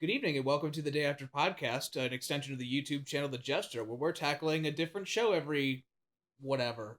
Good evening and welcome to the Day After Podcast, an extension of the YouTube channel The Jestour, where we're tackling a different show every whatever.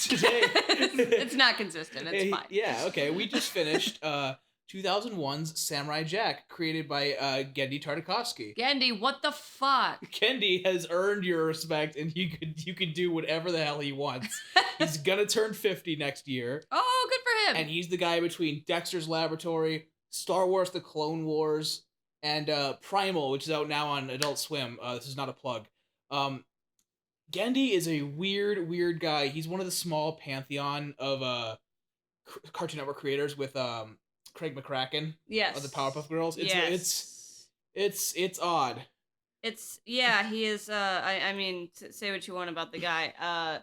Today it's not consistent. It's fine. Yeah, okay. We just finished 2001's Samurai Jack, created by Genndy Tartakovsky. Genndy, what the fuck? Genndy has earned your respect, and you could do whatever the hell he wants. He's gonna turn 50 next year. Oh, good for him. And he's the guy between Dexter's Laboratory, Star Wars: The Clone Wars, and Primal, which is out now on Adult Swim. This is not a plug. Genndy is a weird guy. He's one of the small pantheon of Cartoon Network creators with Craig McCracken. Yes. Of the Powerpuff Girls. It's odd. He is. I mean, say what you want about the guy.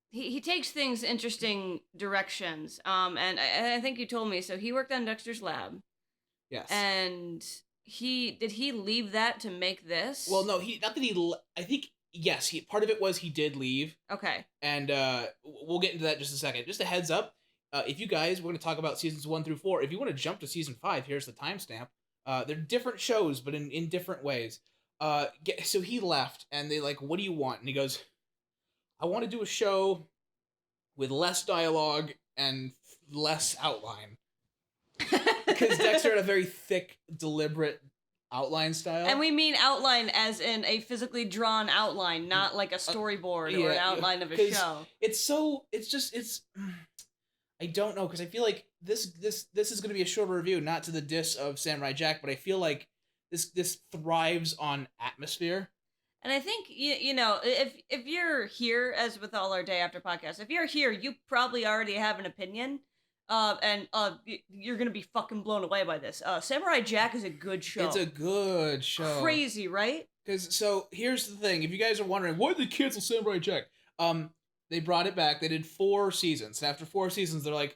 He takes things interesting directions. And I think you told me. So he worked on Dexter's Lab. Yes. And did he leave that to make this? Well, no, I think, yes, part of it was he did leave. Okay. And we'll get into that in just a second. Just a heads up, if you guys, we're going to talk about seasons 1 through 4. If you want to jump to season 5, here's the timestamp. They're different shows, but in different ways. So he left, and they like, what do you want? And he goes, I want to do a show with less dialogue and less outline. Because Dexter had a very thick, deliberate outline style. And we mean outline as in a physically drawn outline, not like a storyboard or an outline of a show. I don't know, because I feel like this is going to be a shorter review, not to the diss of Samurai Jack, but I feel like this thrives on atmosphere. And I think, you know, if you're here, as with all our Day After podcasts, if you're here, you probably already have an opinion. And you're gonna be fucking blown away by this. Samurai Jack is a good show. It's a good show. Crazy, right? So here's the thing: if you guys are wondering why did they cancel Samurai Jack, they brought it back. They did 4 seasons, and after 4 seasons, they're like,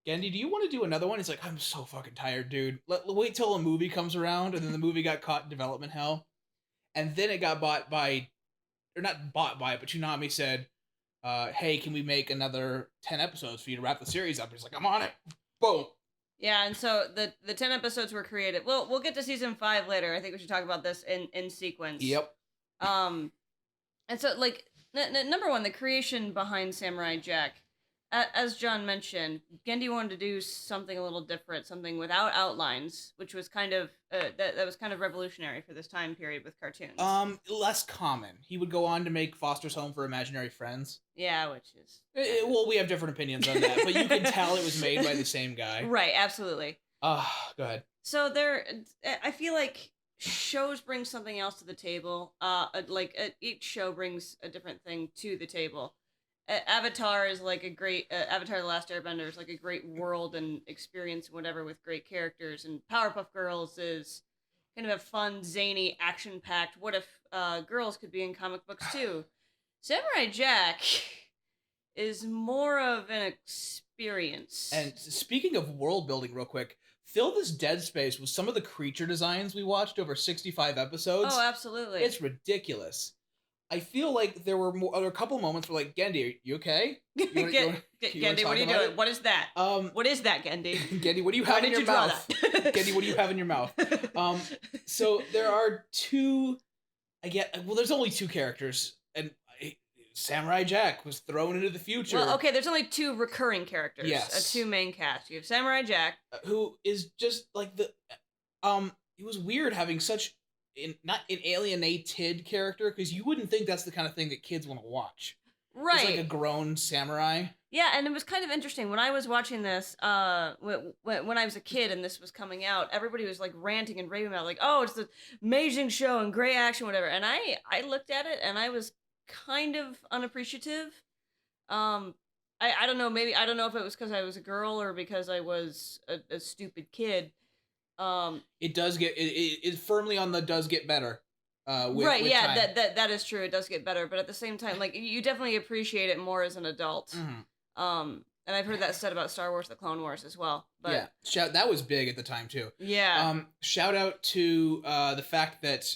"Genndy, do you want to do another one?" He's like, "I'm so fucking tired, dude. Wait till a movie comes around." And then the movie got caught in development hell, and then it got bought by, or not bought by, but Toonami said, hey, can we make another 10 episodes for you to wrap the series up? He's like, I'm on it. Boom. Yeah, and so the 10 episodes were created. We'll get to season 5 later. I think we should talk about this in sequence. Yep. And so, like, number one, the creation behind Samurai Jack. As John mentioned, Genndy wanted to do something a little different, something without outlines, which was kind of that was kind of revolutionary for this time period with cartoons. Less common. He would go on to make Foster's Home for Imaginary Friends. Yeah, which is... well, we have different opinions on that, but you can tell it was made by the same guy. Right, absolutely. Go ahead. So I feel like shows bring something else to the table. Each show brings a different thing to the table. Avatar is like a great Avatar: The Last Airbender is like a great world and experience and whatever with great characters, and Powerpuff Girls is kind of a fun, zany, action-packed. What if girls could be in comic books too? Samurai Jack is more of an experience. And speaking of world building, real quick, fill this dead space with some of the creature designs we watched over 65 episodes. Oh, absolutely! It's ridiculous. I feel like there were a couple moments where, like, Genndy, are you okay? Genndy, what are you doing? What is that? What is that, Genndy? Genndy, what do you have in your mouth? Genndy, what do you have in your mouth? So there are 2. There's only 2 characters, and Samurai Jack was thrown into the future. Well, okay, there's only 2 recurring characters. Yes. 2 main cast. You have Samurai Jack, who is just like it was weird having such. Not an alienated character, because you wouldn't think that's the kind of thing that kids want to watch. Right. It's like a grown samurai. Yeah, and it was kind of interesting. When I was watching this, when I was a kid and this was coming out, everybody was like ranting and raving about, like, oh, it's the amazing show and great action, whatever. And I looked at it and I was kind of unappreciative. I don't know, I don't know if it was because I was a girl or because I was a stupid kid. It does get it firmly on the does get better. With yeah, time. that is true. It does get better, but at the same time, like, you definitely appreciate it more as an adult. Mm-hmm. And I've heard that said about Star Wars: The Clone Wars as well. But yeah, that was big at the time too. Yeah. Shout out to the fact that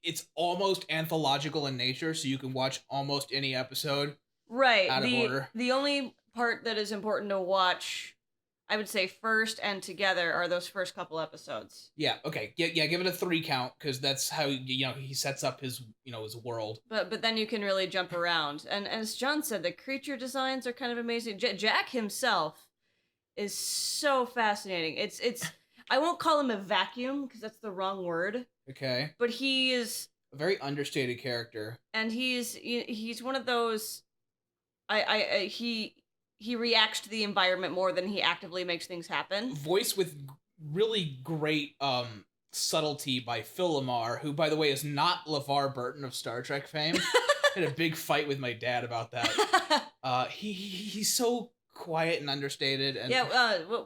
it's almost anthological in nature, so you can watch almost any episode. Right. Out of order. The only part that is important to watch I would say first and together are those first couple episodes. Yeah, okay. Yeah, give it a 3 count, because that's how, he sets up his, his world. But then you can really jump around. And as John said, the creature designs are kind of amazing. Jack himself is so fascinating. It's I won't call him a vacuum because that's the wrong word. Okay. But he is a very understated character. And he's one of those he reacts to the environment more than he actively makes things happen. Voice with really great subtlety by Phil Lamar, who, by the way, is not LeVar Burton of Star Trek fame. I had a big fight with my dad about that. He's so quiet and understated. And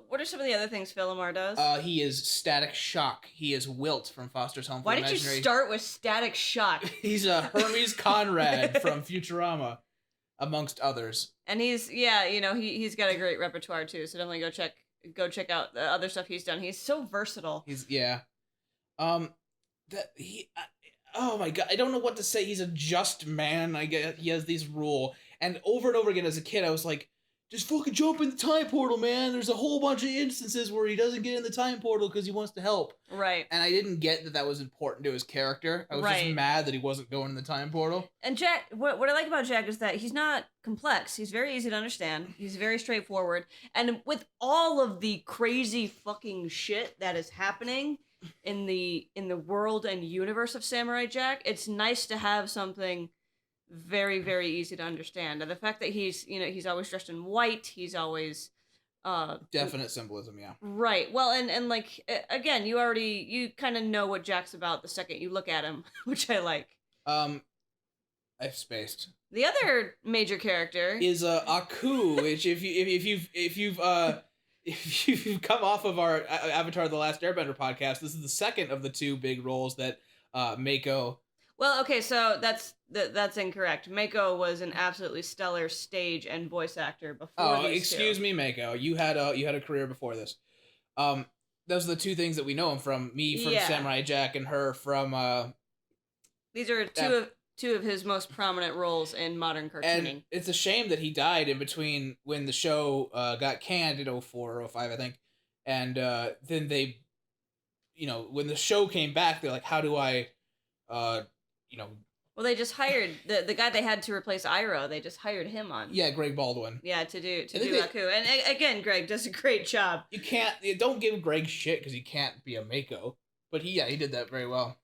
what are some of the other things Phil Lamar does? He is Static Shock. He is Wilt from Foster's Home for Why Imaginary. did you start with Static Shock? He's a Hermes Conrad from Futurama, amongst others. And he's got a great repertoire too. So definitely go check out the other stuff he's done. He's so versatile. Oh my god, I don't know what to say. He's a just man. I get he has these rule, and over again as a kid, I was like, just fucking jump in the time portal, man. There's a whole bunch of instances where he doesn't get in the time portal because he wants to help. Right. And I didn't get that was important to his character. I was just mad that he wasn't going in the time portal. And Jack, what I like about Jack is that he's not complex. He's very easy to understand. He's very straightforward. And with all of the crazy fucking shit that is happening in the world and universe of Samurai Jack, it's nice to have something very, very easy to understand. And the fact that he's always dressed in white, he's always definite symbolism, yeah. Right. Well, and like again, you kind of know what Jack's about the second you look at him, which I like. I've spaced. The other major character is Aku, which if you've come off of our Avatar: The Last Airbender podcast, this is the second of the two big roles that Mako. Well, okay, so that's incorrect. Mako was an absolutely stellar stage and voice actor before. Oh, excuse me, Mako. You had a career before this. Those are the two things that we know him from. Me from Samurai Jack, and her from. These are two of his most prominent roles in modern cartooning. And it's a shame that he died in between when the show got canned in 2004 or 2005, I think, and then they, when the show came back, they're like, how do I, Well, they just hired the guy they had to replace Iroh. They just hired him on. Yeah, Greg Baldwin. Yeah, to do Aku. And again, Greg does a great job. Don't give Greg shit because he can't be a Mako, but he did that very well.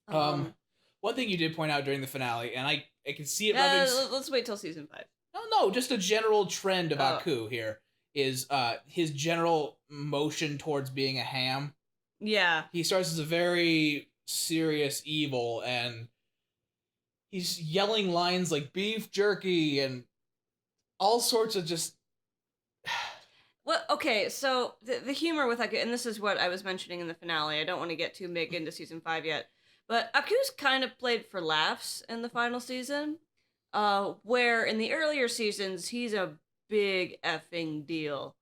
One thing you did point out during the finale, and I can see it. Let's wait till season 5. No, just a general trend of Aku here is his general motion towards being a ham. Yeah, he starts as a very serious evil, and he's yelling lines like beef jerky and all sorts of just. Well, okay, so the humor with Aku, and this is what I was mentioning in the finale. I don't want to get too big into season 5 yet, but Aku's kind of played for laughs in the final season, where in the earlier seasons he's a big effing deal.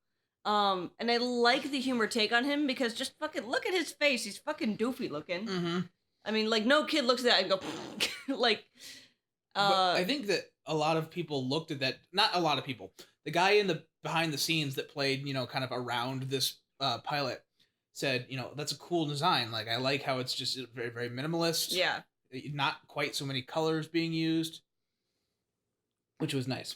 And I like the humor take on him because just fucking look at his face. He's fucking doofy looking. Mm-hmm. I mean, like, no kid looks at that and go, like, But I think that a lot of people looked at that. Not a lot of people. The guy in the behind the scenes that played, kind of around this pilot said, that's a cool design. Like, I like how it's just very, very minimalist. Yeah. Not quite so many colors being used, which was nice.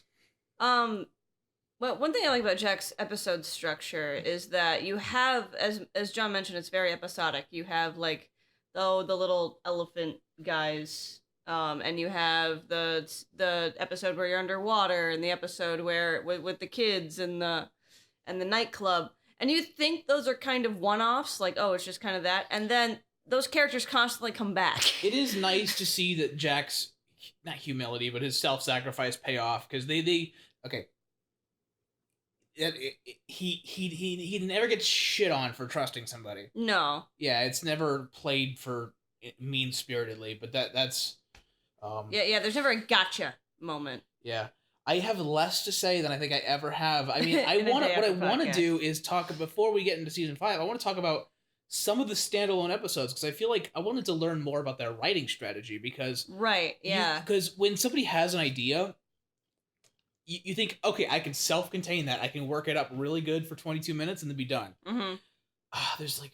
Well, one thing I like about Jack's episode structure is that you have, as John mentioned, it's very episodic. You have, like, the little elephant guys, and you have the episode where you're underwater, and the episode where with the kids and the nightclub, and you think those are kind of one-offs, like, oh, it's just kind of that, and then those characters constantly come back. It is nice to see that Jack's not humility, but his self-sacrifice pay off, because they okay. He never gets shit on for trusting somebody. No. Yeah, it's never played for mean-spiritedly, but that's Yeah, there's never a gotcha moment. Yeah. I have less to say than I think I ever have. I mean, what I want to do is talk, before we get into season 5, I want to talk about some of the standalone episodes, because I feel like I wanted to learn more about their writing strategy, because right, yeah, because when somebody has an idea, you think, okay, I can self-contain that. I can work it up really good for 22 minutes and then be done. Mm-hmm. There's like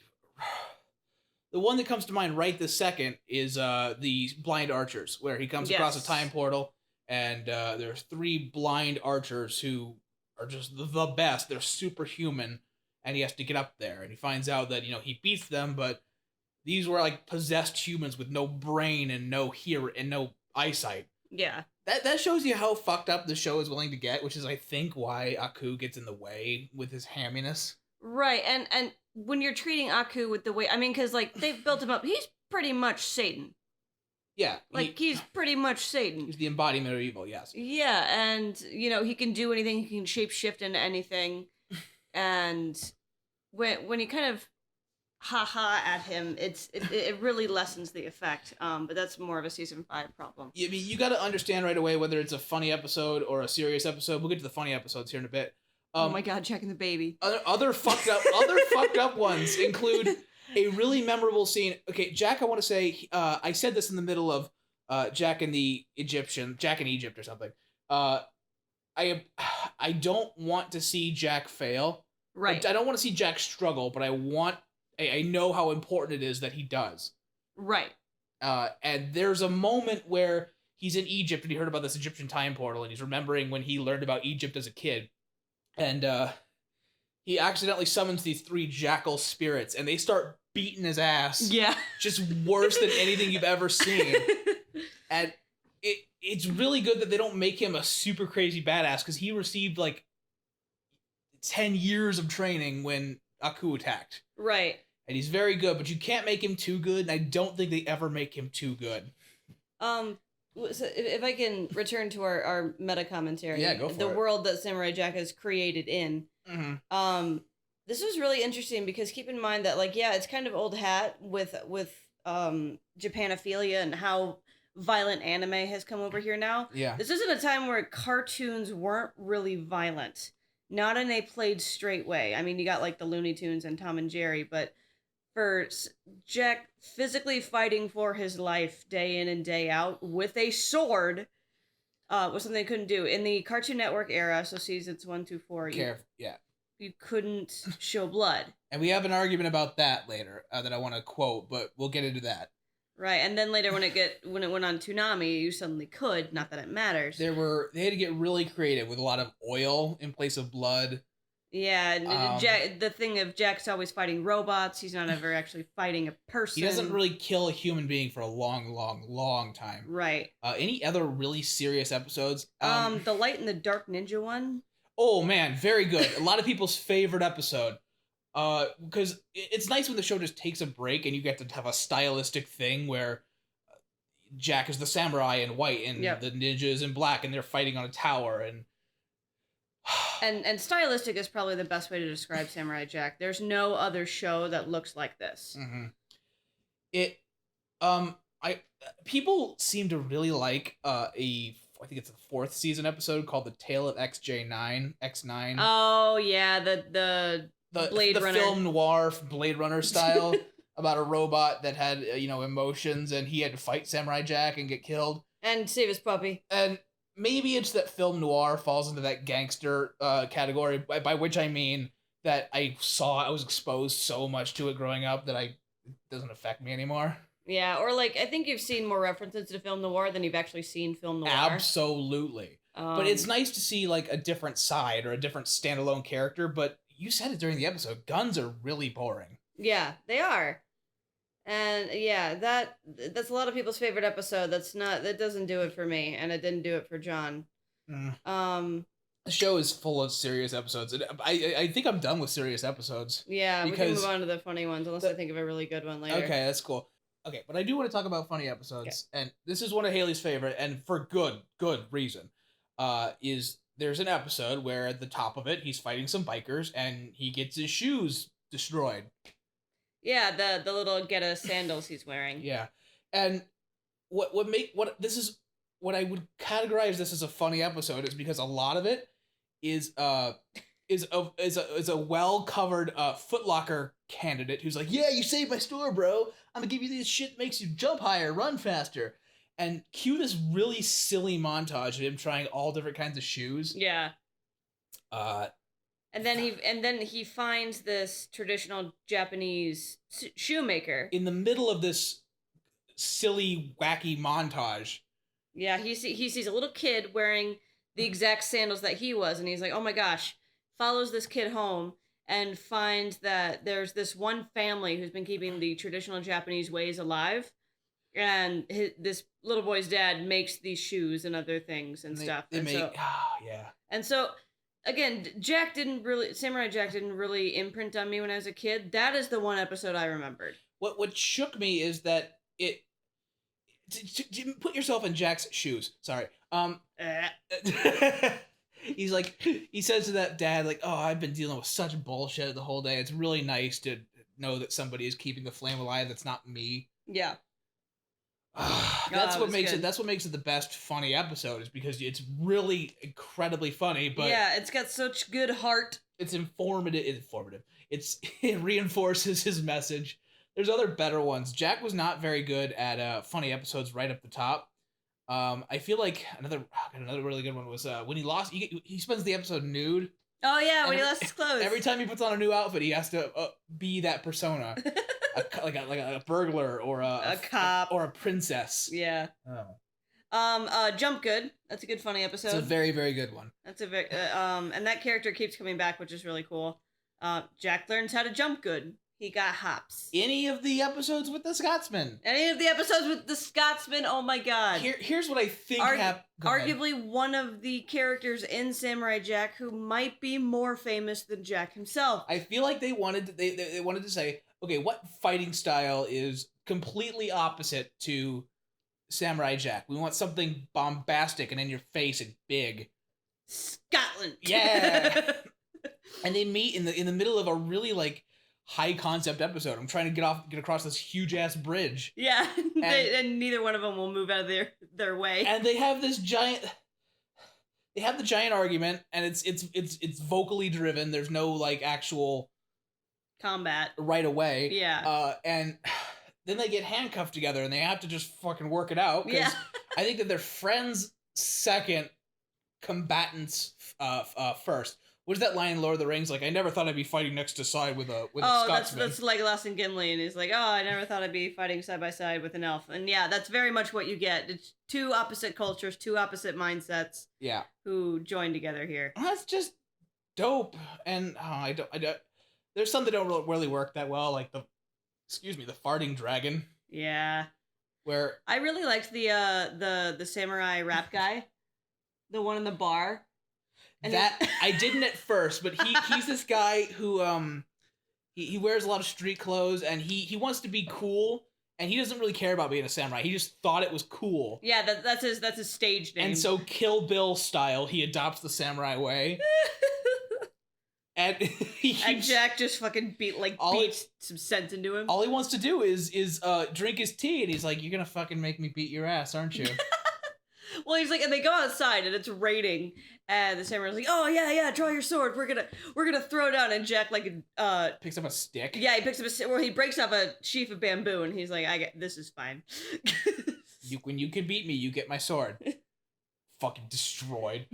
the one that comes to mind right this second is the blind archers, where he comes across a time portal, and there's 3 blind archers who are just the best. They're superhuman, and he has to get up there, and he finds out that he beats them, but these were like possessed humans with no brain and no hear and no eyesight. Yeah. That shows you how fucked up the show is willing to get, which is, I think, why Aku gets in the way with his hamminess. Right, and when you're treating Aku with the way, I mean, because like they've built him up, he's pretty much Satan. Yeah, he's pretty much Satan. He's the embodiment of evil. Yes. Yeah, and he can do anything. He can shapeshift into anything, and when you kind of ha at him, it really lessens the effect. But that's more of a season 5 problem. I mean, you got to understand right away whether it's a funny episode or a serious episode. We'll get to the funny episodes here in a bit. Oh my God, checking the baby. Other fucked up ones include a really memorable scene. Okay, Jack, I want to say, I said this in the middle of Jack and Egypt or something. I don't want to see Jack fail. Right. I don't want to see Jack struggle, but I know how important it is that he does. Right. And there's a moment where he's in Egypt and he heard about this Egyptian time portal, and he's remembering when he learned about Egypt as a kid. And he accidentally summons these 3 jackal spirits, and they start beating his ass. Yeah. Just worse than anything you've ever seen. And it's really good that they don't make him a super crazy badass, because he received like 10 years of training when Aku attacked. Right. And he's very good, but you can't make him too good, and I don't think they ever make him too good. So if I can return to our meta commentary, yeah, go for it. The world that Samurai Jack is created in. Mm-hmm. This was really interesting because keep in mind that it's kind of old hat with Japanophilia and how violent anime has come over here now. Yeah, this isn't a time where cartoons weren't really violent, not in a played straight way. I mean, you got like the Looney Tunes and Tom and Jerry, but for Jack physically fighting for his life day in and day out with a sword was something they couldn't do. In the Cartoon Network era, so seasons 1 through 4, you couldn't show blood. And we have an argument about that later that I want to quote, but we'll get into that. Right, and then later when it went on Toonami, you suddenly could, not that it matters. They had to get really creative with a lot of oil in place of blood. Yeah, the thing of Jack's always fighting robots. He's not ever actually fighting a person. He doesn't really kill a human being for a long, long, long time. Right. Any other really serious episodes? The Light and the Dark Ninja one. Oh man, very good. A lot of people's favorite episode. Because it's nice when the show just takes a break and you get to have a stylistic thing where Jack is the samurai in white and the ninja is in black and they're fighting on a tower and stylistic is probably the best way to describe Samurai Jack. There's no other show that looks like this. Mm-hmm. People seem to really like I think it's the 4th season episode called The Tale of X9. Oh yeah, the Blade Runner film noir Blade Runner style about a robot that had emotions, and he had to fight Samurai Jack and get killed and save his puppy. And maybe it's that film noir falls into that gangster category, by which I mean that I was exposed so much to it growing up that it doesn't affect me anymore. Yeah, or I think you've seen more references to film noir than you've actually seen film noir. Absolutely. But it's nice to see a different side or a different standalone character, but you said it during the episode, guns are really boring. Yeah, they are. And yeah, that's a lot of people's favorite episode. That doesn't do it for me, and it didn't do it for John. The show is full of serious episodes. I think I'm done with serious episodes. Yeah, we can move on to the funny ones, unless I think of a really good one later. Okay, that's cool. Okay, but I do want to talk about funny episodes, and this is one of Haley's favorite, and for good reason. There's an episode where at the top of it, he's fighting some bikers, and he gets his shoes destroyed. Yeah, the little Geta sandals he's wearing. Yeah, and what I would categorize this as a funny episode is because a lot of it is a well covered Foot Locker candidate who's like, yeah, you saved my store, bro. I'm gonna give you this shit that makes you jump higher, run faster. and cue this really silly montage of him trying all different kinds of shoes. Yeah. Uh, And then he finds this traditional Japanese shoemaker. In the middle of this silly, wacky montage. Yeah, he sees a little kid wearing the exact sandals that he was, and he's like, oh my gosh. Follows this kid home and finds that there's this one family who's been keeping the traditional Japanese ways alive. And this little boy's dad makes these shoes and other things and stuff. And so, again, Samurai Jack didn't really imprint on me when I was a kid. That is the one episode I remembered. What shook me is that put yourself in Jack's shoes. Sorry. He's like, he says to that dad, like, oh, I've been dealing with such bullshit the whole day. It's really nice to know that somebody is keeping the flame alive. That's not me. Yeah. That's what makes it the best funny episode, is because it's really incredibly funny, but yeah, it's got such good heart. It's informative. It reinforces his message. There's other better ones. Jack was not very good at funny episodes right up the top. I feel like another really good one was when he lost. He spends the episode nude. Oh yeah, when he lost his clothes. Every time he puts on a new outfit, he has to be that persona, like a burglar or a cop or a princess. Yeah. Jump Good. That's a good funny episode. It's a very, very good one. That's a very and that character keeps coming back, which is really cool. Jack learns how to jump good. He got hops. Any of the episodes with the Scotsman. Oh my god. Here's what I think arguably one of the characters in Samurai Jack who might be more famous than Jack himself. I feel like they wanted to say, okay, what fighting style is completely opposite to Samurai Jack? We want something bombastic and in your face and big. Scotland. Yeah. And they meet in the middle of a really like high concept episode. I'm trying to get across this huge ass bridge. Yeah, and neither one of them will move out of their way. And they have this giant. They have the giant argument, and it's vocally driven. There's no like actual combat right away. Yeah. And then they get handcuffed together, and they have to just fucking work it out. Yeah. I think that they're friends second, combatants first. What is that line in Lord of the Rings? Like, I never thought I'd be fighting next to side with a Scotsman. That's Legolas and Gimli, and he's like, oh, I never thought I'd be fighting side by side with an elf. And yeah, that's very much what you get. It's two opposite cultures, two opposite mindsets. Yeah. Who join together here. That's just dope. And there's some that don't really work that well, like the farting dragon. Yeah. Where I really liked the samurai rap guy, the one in the bar. And I didn't at first, but he's this guy who he wears a lot of street clothes, and he wants to be cool, and he doesn't really care about being a samurai. He just thought it was cool. Yeah, that's his stage name. And so Kill Bill style, he adopts the samurai way. And Jack just fucking beats some sense into him. All he wants to do is drink his tea, and he's like, "You're gonna fucking make me beat your ass, aren't you?" Well, he's like, and they go outside, and it's raining, and the samurai's like, "Oh yeah, draw your sword. We're gonna throw down." And Jack picks up a stick. Yeah, he picks up he breaks up a sheaf of bamboo, and he's like, this is fine." When you can beat me, you get my sword. Fucking destroyed.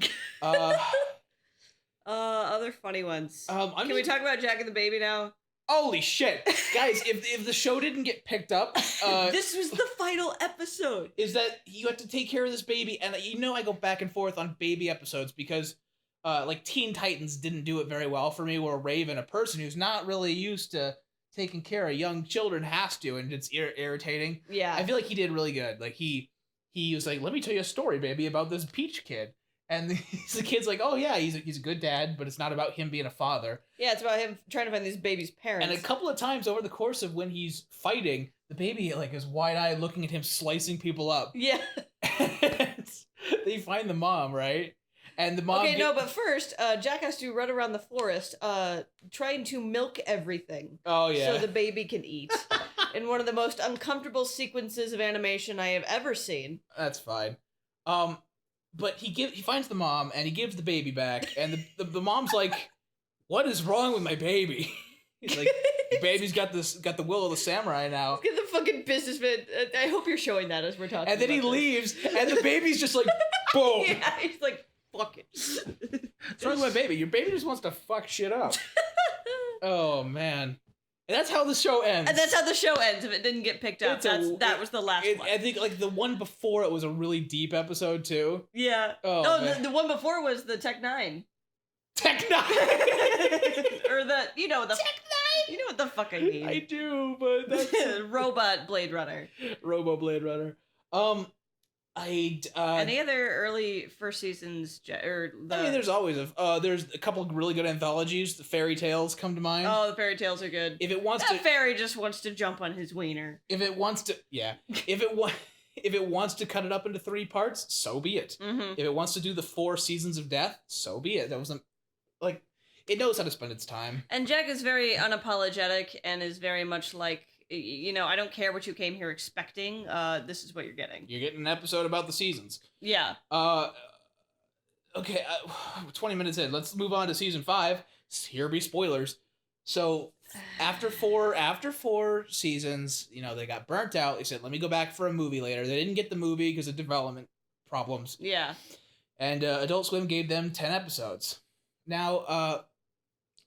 Other funny ones. Can we talk about Jack and the Baby now? Holy shit, guys! if the show didn't get picked up, this was the final episode. Is that you have to take care of this baby, and I go back and forth on baby episodes because, like Teen Titans didn't do it very well for me. Where Raven, a person who's not really used to taking care of young children, has to, and it's irritating. Yeah, I feel like he did really good. Like he was like, "Let me tell you a story, baby, about this Peach kid." And the kid's like, "Oh yeah, he's a good dad, but it's not about him being a father." Yeah, it's about him trying to find this baby's parents. And a couple of times over the course of when he's fighting, the baby like is wide-eyed looking at him slicing people up. Yeah. And they find the mom, right? And the mom but first, Jack has to run around the forest trying to milk everything. Oh yeah. So the baby can eat. In one of the most uncomfortable sequences of animation I have ever seen. That's fine. But he finds the mom, and he gives the baby back, and the mom's like, "What is wrong with my baby?" He's like, Baby's got the will of the samurai now. Get the fucking businessman. I hope you're showing that as we're talking. And then he leaves, and the baby's just like, boom. Yeah, he's like, fuck it. What's wrong with my baby? Your baby just wants to fuck shit up. Oh man. And that's how the show ends. And that's how the show ends if it didn't get picked up. That was the last one. I think like the one before it was a really deep episode too. Yeah. Oh, the one before was the Tech 9. Tech 9! Or the, Tech 9! You know what the fuck I mean. I do, but that's... Robot Blade Runner. Robo Blade Runner. Any other early first seasons? I mean, there's always there's a couple of really good anthologies. The fairy tales come to mind. Oh, the fairy tales are good. If it wants that fairy just wants to jump on his wiener. If it wants to, yeah. If it wants to cut it up into 3 parts, so be it. Mm-hmm. If it wants to do the 4 seasons of death, so be it. That wasn't like it knows how to spend its time. And Jack is very unapologetic and is very much like, I don't care what you came here expecting. This is what you're getting. You're getting an episode about the seasons. Yeah. Okay, 20 minutes in. Let's move on to season 5. Here be spoilers. So, after four seasons, they got burnt out. They said, let me go back for a movie later. They didn't get the movie because of development problems. Yeah. And Adult Swim gave them 10 episodes. Now,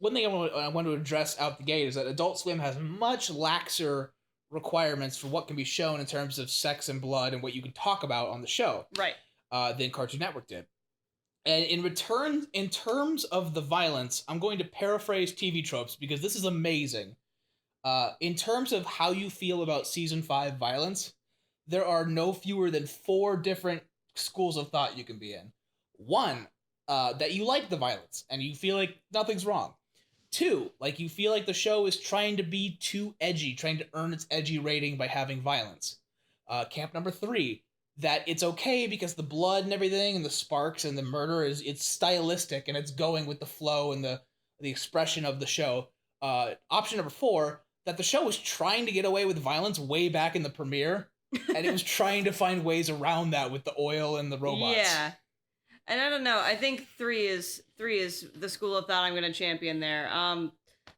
one thing I want to address out the gate is that Adult Swim has much laxer requirements for what can be shown in terms of sex and blood and what you can talk about on the show. Right. Than Cartoon Network did. And in terms of the violence, I'm going to paraphrase TV tropes because this is amazing. In terms of how you feel about season 5 violence, there are no fewer than 4 different schools of thought you can be in. 1, that you like the violence and you feel like nothing's wrong. 2, like you feel like the show is trying to be too edgy, trying to earn its edgy rating by having violence. Camp number 3, that it's okay because the blood and everything and the sparks and the murder it's stylistic and it's going with the flow and the expression of the show. Option number 4, that the show was trying to get away with violence way back in the premiere, and it was trying to find ways around that with the oil and the robots. Yeah. And I don't know. I think 3 is the school of thought I'm going to champion there.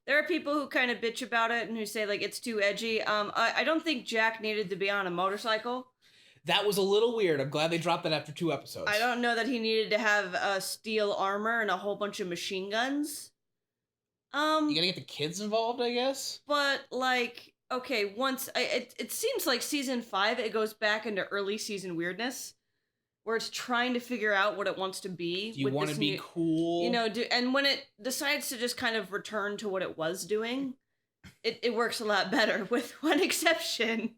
There are people who kind of bitch about it and who say like it's too edgy. I don't think Jack needed to be on a motorcycle. That was a little weird. I'm glad they dropped that after 2 episodes. I don't know that he needed to have steel armor and a whole bunch of machine guns. You gotta get the kids involved, I guess. But like, okay, it seems like season 5 it goes back into early season weirdness, where it's trying to figure out what it wants to be. Do you want to be cool? And when it decides to just kind of return to what it was doing, it works a lot better, with one exception,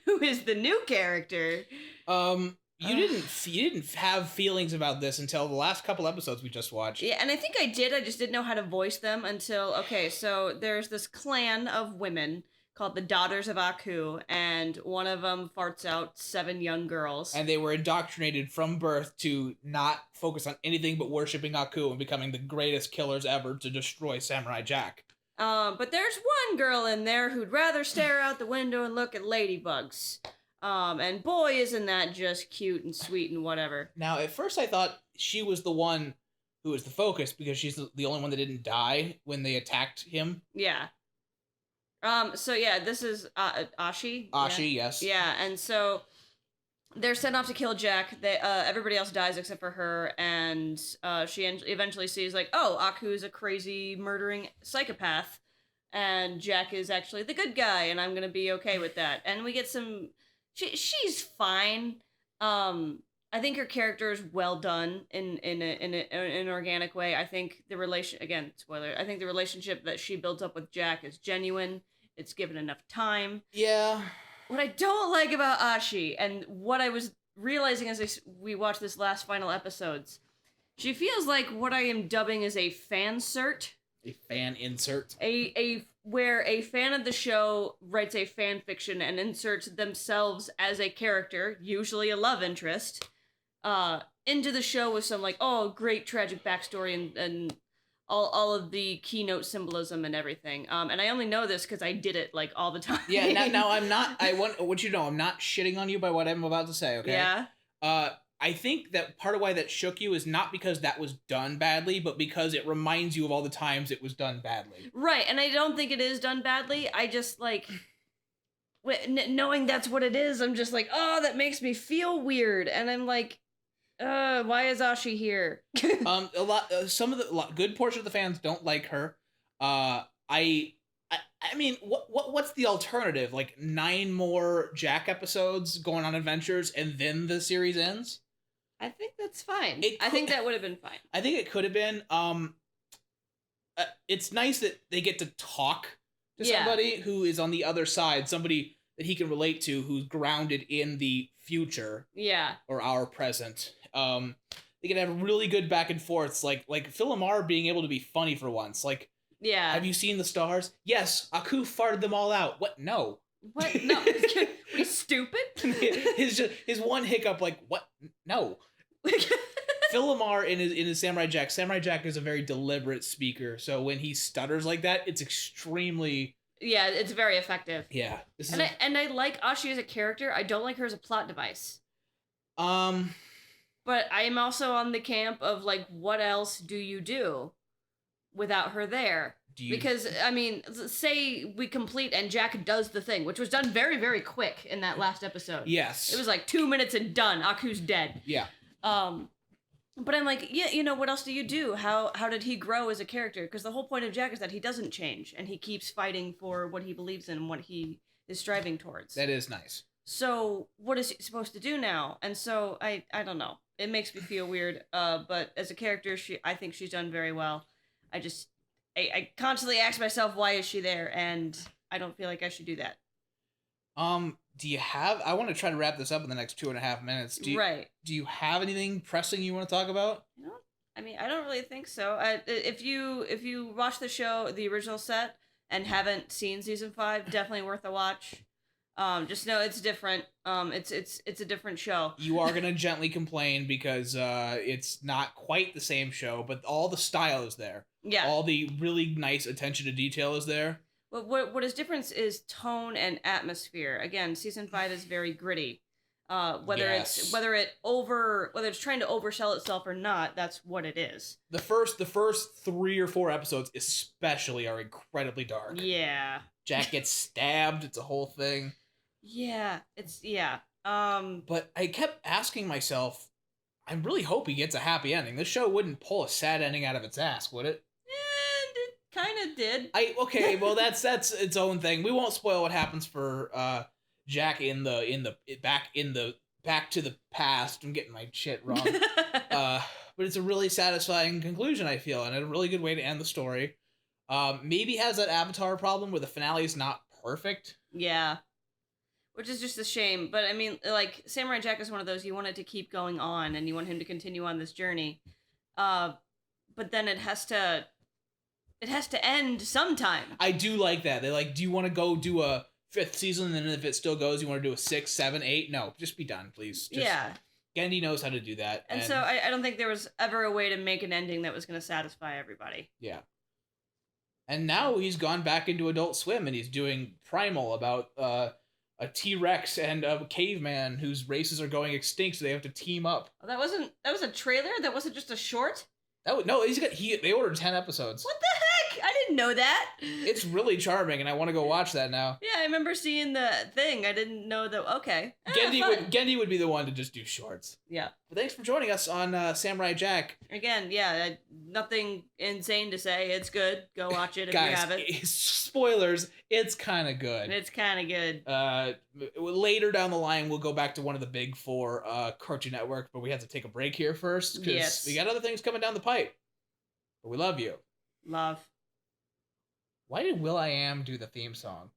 who is the new character. You didn't have feelings about this until the last couple episodes we just watched. Yeah, and I think I did. I just didn't know how to voice them until, okay, so there's this clan of women called the Daughters of Aku, and one of them farts out 7 young girls. And they were indoctrinated from birth to not focus on anything but worshipping Aku and becoming the greatest killers ever to destroy Samurai Jack. But there's one girl in there who'd rather stare out the window and look at ladybugs. And boy, isn't that just cute and sweet and whatever. Now, at first I thought she was the one who was the focus because she's the only one that didn't die when they attacked him. Yeah. So yeah, this is Ashi. Ashi, yes. Yeah, and so they're sent off to kill Jack. Everybody else dies except for her, and she eventually sees like, oh, Aku is a crazy murdering psychopath, and Jack is actually the good guy, and I'm gonna be okay with that. And we get some. She's fine. I think her character is well done in an organic way. I think the spoiler. I think the relationship that she built up with Jack is genuine. It's given enough time. Yeah. What I don't like about Ashi, and what I was realizing as we watched this last final episodes, she feels like what I am dubbing as a fansert. A fan insert. Where a fan of the show writes a fan fiction and inserts themselves as a character, usually a love interest, into the show with some like, oh, great tragic backstory and all of the keynote symbolism and everything. And I only know this because I did it like all the time. Yeah. Now I'm not. I want you to know I'm not shitting on you by what I'm about to say. Okay. Yeah. I think that part of why that shook you is not because that was done badly, but because it reminds you of all the times it was done badly. Right, and I don't think it is done badly. I just like knowing that's what it is. I'm just like, oh, that makes me feel weird, and I'm like, why is Ashi here? A lot, good portion of the fans don't like her. I mean, what's the alternative? Like 9 more Jack episodes going on adventures, and then the series ends. I think that's fine. I think that would have been fine. I think it could have been. It's nice that they get to talk to somebody who is on the other side, somebody that he can relate to, who's grounded in the future. Yeah. Or our present. They can have really good back and forths, like Philomar being able to be funny for once. Like, yeah. Have you seen the stars? Yes. Aku farted them all out. What? No. What? No. Are you stupid? his one hiccup, like, what? No. Philomar in his Samurai Jack is a very deliberate speaker, so when he stutters like that, it's extremely... Yeah, it's very effective. Yeah. And I like Ashi as a character. I don't like her as a plot device. But I am also on the camp of, like, what else do you do without her there? Because, I mean, say we complete and Jack does the thing, which was done very, very quick in that last episode. Yes. It was like 2 minutes and done. Aku's dead. Yeah. But I'm like, yeah, you know, what else do you do? How did he grow as a character? Because the whole point of Jack is that he doesn't change, and he keeps fighting for what he believes in and what he is striving towards. That is nice. So what is he supposed to do now? And so I don't know. It makes me feel weird. But as a character, I think she's done very well. I constantly ask myself, why is she there? And I don't feel like I should do that. Do you have... I want to try to wrap this up in the next 2.5 minutes. Do you have anything pressing you want to talk about? No. I mean, I don't really think so. If you watch the show, the original set, and haven't seen season 5, definitely worth a watch. Just know it's different. It's a different show. You are gonna gently complain because it's not quite the same show, but all the style is there. Yeah. All the really nice attention to detail is there. But what is different is tone and atmosphere. Again, season 5 is very gritty. Whether it's trying to oversell itself or not, that's what it is. The first 3 or 4 episodes especially are incredibly dark. Yeah. Jack gets stabbed. It's a whole thing. Yeah. But I kept asking myself, I really hope he gets a happy ending. This show wouldn't pull a sad ending out of its ass, would it? It kind of did. Okay, well that's its own thing. We won't spoil what happens for Jack in the back to the past. I'm getting my shit wrong. But it's a really satisfying conclusion, I feel, and a really good way to end the story. Maybe has that Avatar problem where the finale is not perfect. Yeah. Which is just a shame. But I mean, like, Samurai Jack is one of those, you want it to keep going on and you want him to continue on this journey. But then it has to end sometime. I do like that. They're like, do you want to go do a 5th season, and then if it still goes, you want to do a 6, 7, 8? No, just be done, please. Yeah. Genndy knows how to do that. And so I don't think there was ever a way to make an ending that was going to satisfy everybody. Yeah. And now he's gone back into Adult Swim, and he's doing Primal about a T-Rex and a caveman whose races are going extinct, so they have to team up. Oh, that was a trailer? That wasn't just a short? They ordered 10 episodes. What the heck? I didn't know that. It's really charming, and I want to go watch that now. Yeah, I remember seeing the thing. I didn't know that. Okay. Genndy would be the one to just do shorts. Yeah. But thanks for joining us on Samurai Jack. Again, yeah, nothing insane to say. It's good. Go watch it if Guys, you haven't. Spoilers, it's kind of good. It's kind of good. Later down the line, we'll go back to one of the big 4 Cartoon Network, but we have to take a break here first because we got other things coming down the pipe. But we love you. Love. Why did Will.I.Am do the theme song?